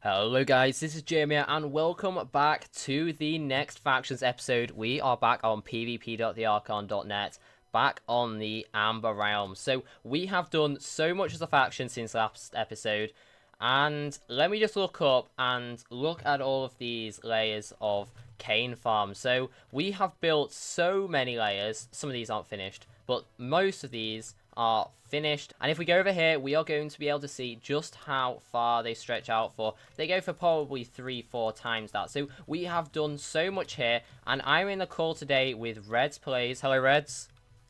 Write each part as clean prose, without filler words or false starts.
Hello guys, this is Jamea and welcome back to the next Factions episode. We are back on pvp.thearchon.net, back on the Amber Realm. So we have done so much as a faction since last episode, and let me just look up and look at all of these layers of cane farm. So we have built so many layers. Some of these aren't finished, but most of these are finished. And if we go over here, we are going to be able to see just how far they stretch out for. They go for probably 3-4 times that. So we have done so much here, and I'm in the call today with Reds Plays. Hello Reds.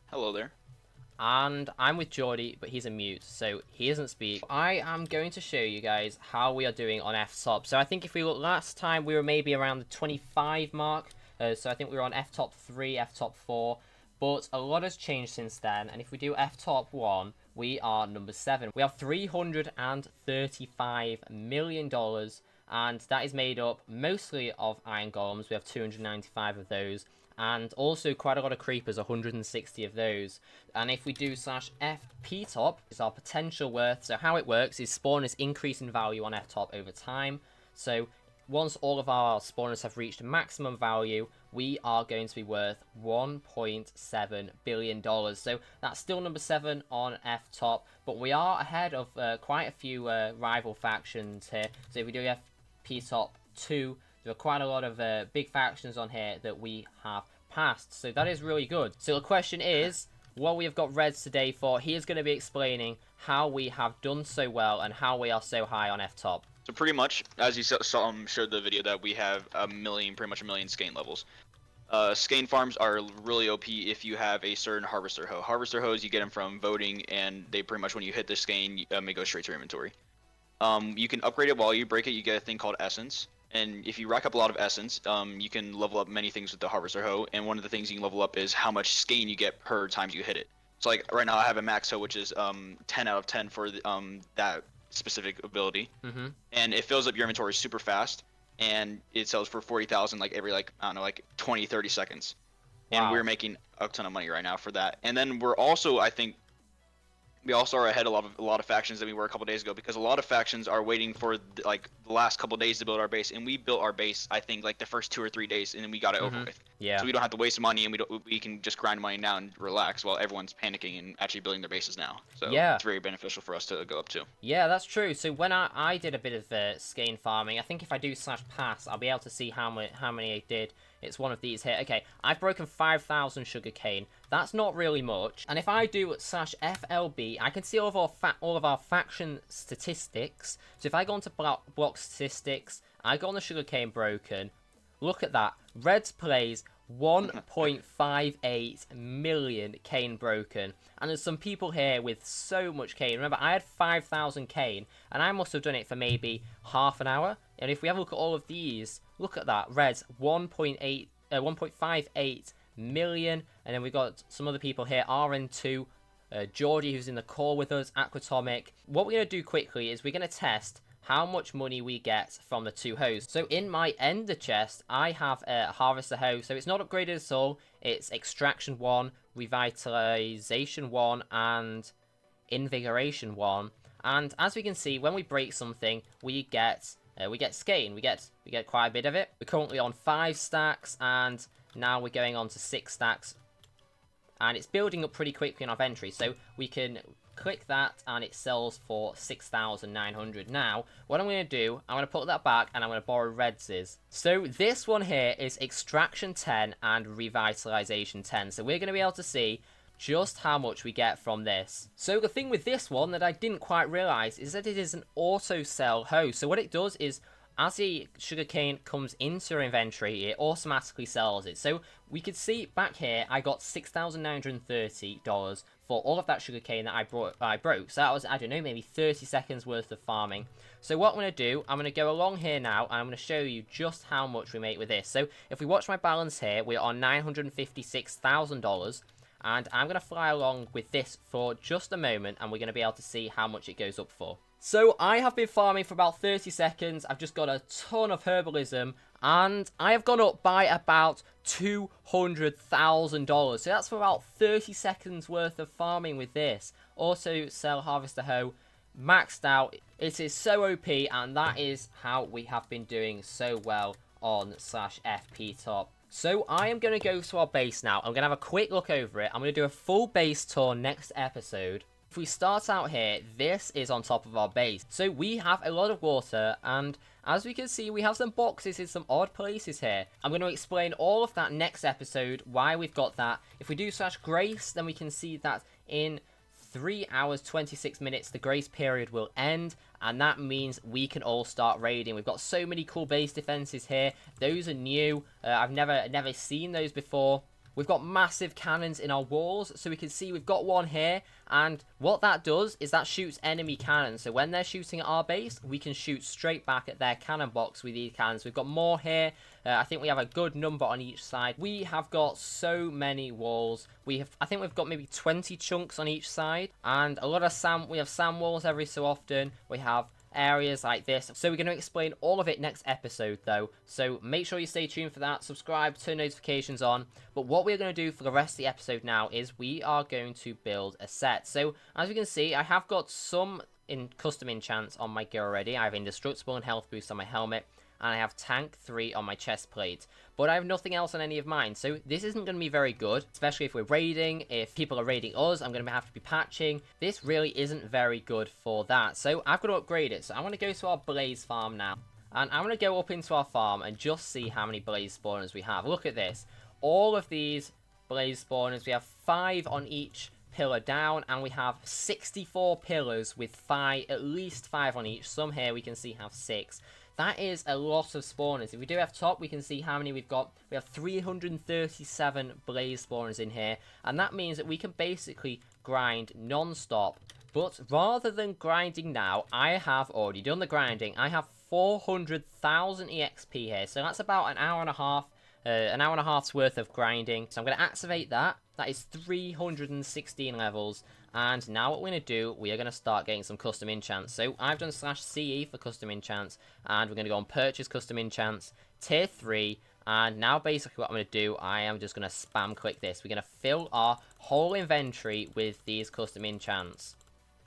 Hello there. And I'm with Geordie, but he's a mute, so he doesn't speak. I am going to show you guys how we are doing on F-top. So I think if we look last time, we were maybe around the 25 mark. So I think we were on F-top 3, F-top 4. But a lot has changed since then, and if we do F-top 1, we are number 7. We have $335 million, and that is made up mostly of iron golems. We have 295 of those, and also quite a lot of creepers, 160 of those. And if we do /FP top, is our potential worth. So how it works is spawners increase in value on F-top over time. So once all of our spawners have reached maximum value, we are going to be worth $1.7 billion. So that's still number 7 on F-top, but we are ahead of quite a few rival factions here. So if we do FP top 2, there are quite a lot of big factions on here that we have passed. So that is really good. So the question is, what we have got Reds today for, he is going to be explaining how we have done so well and how we are so high on F-top. So pretty much, as you showed the video, that we have pretty much a million skein levels. Skein farms are really OP if you have a certain harvester hoe. Harvester hoes, you get them from voting, and they pretty much, when you hit the skein, it goes straight to your inventory. You can upgrade it while you break it. You get a thing called essence, and if you rack up a lot of essence, you can level up many things with the harvester hoe. And one of the things you can level up is how much skein you get per time you hit it. So like right now, I have a max hoe, which is 10 out of 10 for that specific ability, and it fills up your inventory super fast, and it sells for 40,000 like every, like, I don't know, like 20-30 seconds. Wow. And we're making a ton of money right now for that. And then we're also, I think we also are ahead a lot of factions than we were a couple days ago, because a lot of factions are waiting for like the last couple days to build our base, and we built our base, I think, like the first 2 or 3 days, and then we got it over with. Yeah. So we don't have to waste money, and we can just grind money now and relax while everyone's panicking and actually building their bases now. So yeah, it's very beneficial for us to go up to. Yeah, that's true. So when I did a bit of skein farming, I think if I do /pass, I'll be able to see how many I did. It's one of these here. Okay, I've broken 5,000 sugarcane. That's not really much. And if I do /FLB, I can see all of our faction statistics. So if I go onto block statistics, I go on the sugarcane broken. Look at that. Reds plays 1.58 million cane broken. And there's some people here with so much cane. Remember, I had 5,000 cane, and I must have done it for maybe half an hour. And if we have a look at all of these, look at that. Reds, 1.58 million. And then we've got some other people here, RN2, Geordie, who's in the call with us, Aquatomic. What we're going to do quickly is we're going to test how much money we get from the 2 hoes. So in my ender chest, I have a harvester hoe. So it's not upgraded at all. It's extraction 1, revitalization 1, and invigoration 1. And as we can see, when we break something, we get skein. We get quite a bit of it. We're currently on 5 stacks, and now we're going on to 6 stacks. And it's building up pretty quickly in our inventory. So we can click that, and it sells for 6,900. Now, what I'm going to do, I'm going to put that back, and I'm going to borrow Reds's. So this one here is extraction 10 and revitalization 10. So we're going to be able to see just how much we get from this. So the thing with this one that I didn't quite realize is that it is an auto sell hoe. So what it does is, as the sugarcane comes into your inventory, it automatically sells it. So we could see back here, I got $6,930 for all of that sugarcane that I broke. So that was, I don't know, maybe 30 seconds worth of farming. So what I'm going to do, I'm going to go along here now, and I'm going to show you just how much we make with this. So if we watch my balance here, we're on $956,000. And I'm going to fly along with this for just a moment, and we're going to be able to see how much it goes up for. So I have been farming for about 30 seconds. I've just got a ton of herbalism, and I have gone up by about $200,000. So that's for about 30 seconds worth of farming with this. Also sell harvester hoe. maxed out. It is so OP, and that is how we have been doing so well on /FP top. So I am going to go to our base now. I'm going to have a quick look over it. I'm going to do a full base tour next episode. If we start out here, this is on top of our base. So we have a lot of water, and as we can see, we have some boxes in some odd places here. I'm going to explain all of that next episode, why we've got that. If we do /grace, then we can see that in 3 hours 26 minutes the grace period will end, and that means we can all start raiding. We've got so many cool base defenses here. Those are new. I've never seen those before. We've got massive cannons in our walls, so we can see we've got one here, and what that does is that shoots enemy cannons. So when they're shooting at our base, we can shoot straight back at their cannon box with these cannons. We've got more here. I think we have a good number on each side. We have got so many walls. I think we've got maybe 20 chunks on each side, and a lot of we have sand walls every so often. We have areas like this. So we're going to explain all of it next episode though, so make sure you stay tuned for that. Subscribe, turn notifications on. But what we're going to do for the rest of the episode now is we are going to build a set. So as you can see, I have got some custom enchants on my gear already. I have indestructible and health boost on my helmet, and I have tank 3 on my chest plate, but I have nothing else on any of mine. So this isn't going to be very good, especially if we're raiding. If people are raiding us, I'm going to have to be patching. This really isn't very good for that, so I've got to upgrade it. So I want to go to our blaze farm now, and I'm going to go up into our farm and just see how many blaze spawners we have. Look at this, all of these blaze spawners. We have 5 on each pillar down, and we have 64 pillars with at least 5 on each. Some here we can see have 6. That is a lot of spawners. If we do have top, we can see how many we've got. We have 337 blaze spawners in here, and that means that we can basically grind non-stop. But rather than grinding now, I have already done the grinding. I have 400,000 EXP here, so that's about an hour and a half's worth of grinding. So I'm going to activate that. That is 316 levels. And now what we're going to do, we are going to start getting some custom enchants. So I've done /CE for custom enchants, and we're going to go on purchase custom enchants, tier 3. And now basically what I'm going to do, I am just going to spam click this. We're going to fill our whole inventory with these custom enchants.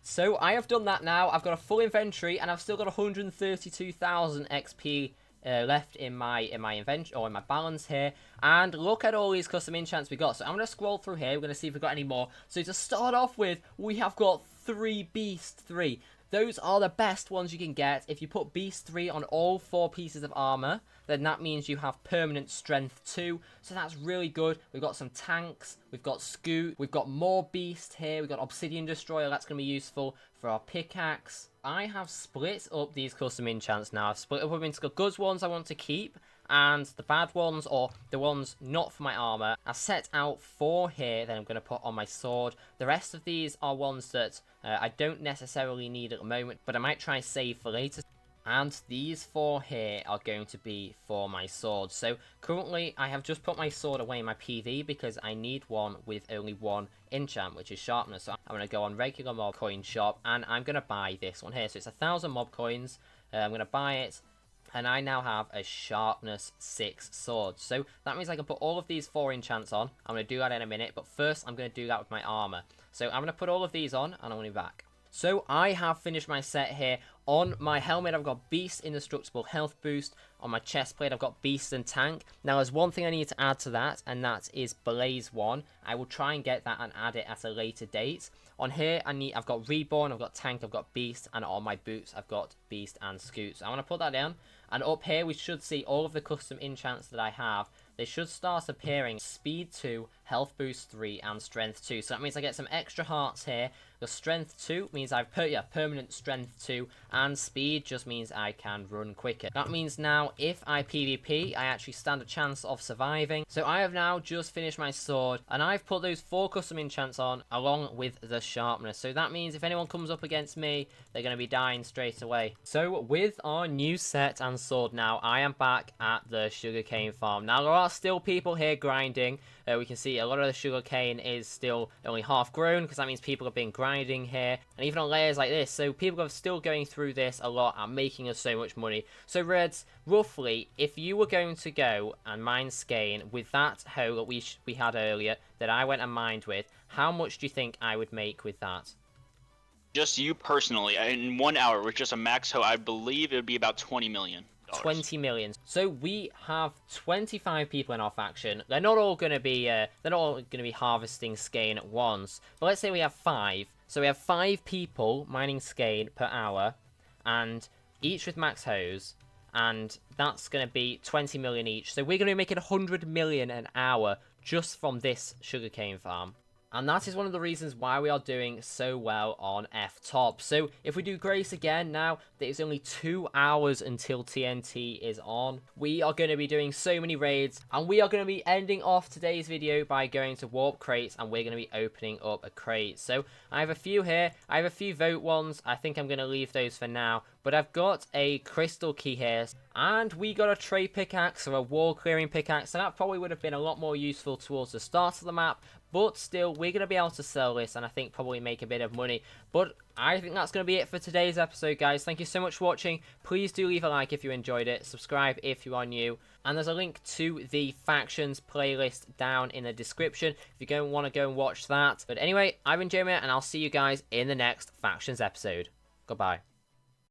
So I have done that now. I've got a full inventory, and I've still got 132,000 XP left in my inventory, or in my balance here. And look at all these custom enchants we got. So I'm going to scroll through here. We're going to see if we've got any more. So to start off with, we have got 3 Beast 3. Those are the best ones you can get. If you put Beast 3 on all 4 pieces of armor, then that means you have permanent strength 2. So that's really good. We've got some tanks. We've got Scoot. We've got more Beast here. We've got Obsidian Destroyer. That's going to be useful for our pickaxe. I have split up these custom enchants now. I've split up into the good ones I want to keep, and the bad ones, or the ones not for my armor. I've set out 4 here that I'm going to put on my sword. The rest of these are ones that I don't necessarily need at the moment, but I might try save for later. And these 4 here are going to be for my sword. So currently I have just put my sword away in my PV because I need one with only 1 enchant, which is sharpness. So I'm going to go on regular mob coin shop, and I'm going to buy this one here. So it's 1,000 mob coins. I'm going to buy it, and I now have a sharpness 6 sword. So that means I can put all of these 4 enchants on. I'm going to do that in a minute, but first I'm going to do that with my armor. So I'm going to put all of these on, and I'm going to be back. So I have finished my set here. On my helmet, I've got Beast Indestructible Health Boost. On my chest plate, I've got Beast and Tank. Now, there's one thing I need to add to that, and that is Blaze 1. I will try and get that and add it at a later date. On here, I've got Reborn, I've got Tank, I've got Beast, and on my boots, I've got Beast and Scoot. So I want to put that down. And up here, we should see all of the custom enchants that I have. They should start appearing. Speed 2, Health Boost 3, and Strength 2. So that means I get some extra hearts here. The Strength 2 means I've put, permanent Strength 2, and Speed just means I can run quicker. That means now, if I PvP, I actually stand a chance of surviving. So I have now just finished my sword, and I've put those 4 custom enchants on, along with the sharpness. So that means if anyone comes up against me, they're going to be dying straight away. So with our new set and sword now, I am back at the sugarcane farm. Now, there are still people here grinding. We can see a lot of the sugarcane is still only half grown, because that means people have been grinding here, and even on layers like this. So people are still going through this a lot and making us so much money. So Reds, roughly, if you were going to go and mine skein with that hoe that we had earlier, that I went and mined with, how much do you think I would make with that? Just you personally, in 1 hour with just a max hoe, I believe it would be about 20 million. 20 million. So we have 25 people in our faction. They're not all going to be harvesting skein at once. But let's say we have 5. So we have 5 people mining skein per hour, and each with max hoes, and that's going to be 20 million each. So we're going to be making 100 million an hour just from this sugarcane farm. And that is one of the reasons why we are doing so well on F-top. So if we do Grace again now, that it's only 2 hours until TNT is on. We are going to be doing so many raids, and we are going to be ending off today's video by going to Warp Crates, and we're going to be opening up a crate. So I have a few here. I have a few vote ones. I think I'm going to leave those for now. But I've got a crystal key here, and we got a trade pickaxe or a wall clearing pickaxe, and that probably would have been a lot more useful towards the start of the map. But still, we're going to be able to sell this, and I think probably make a bit of money. But I think that's going to be it for today's episode, guys. Thank you so much for watching. Please do leave a like if you enjoyed it. Subscribe if you are new. And there's a link to the Factions playlist down in the description if you're going to want to go and watch that. But anyway, I've been Jamea, and I'll see you guys in the next Factions episode. Goodbye.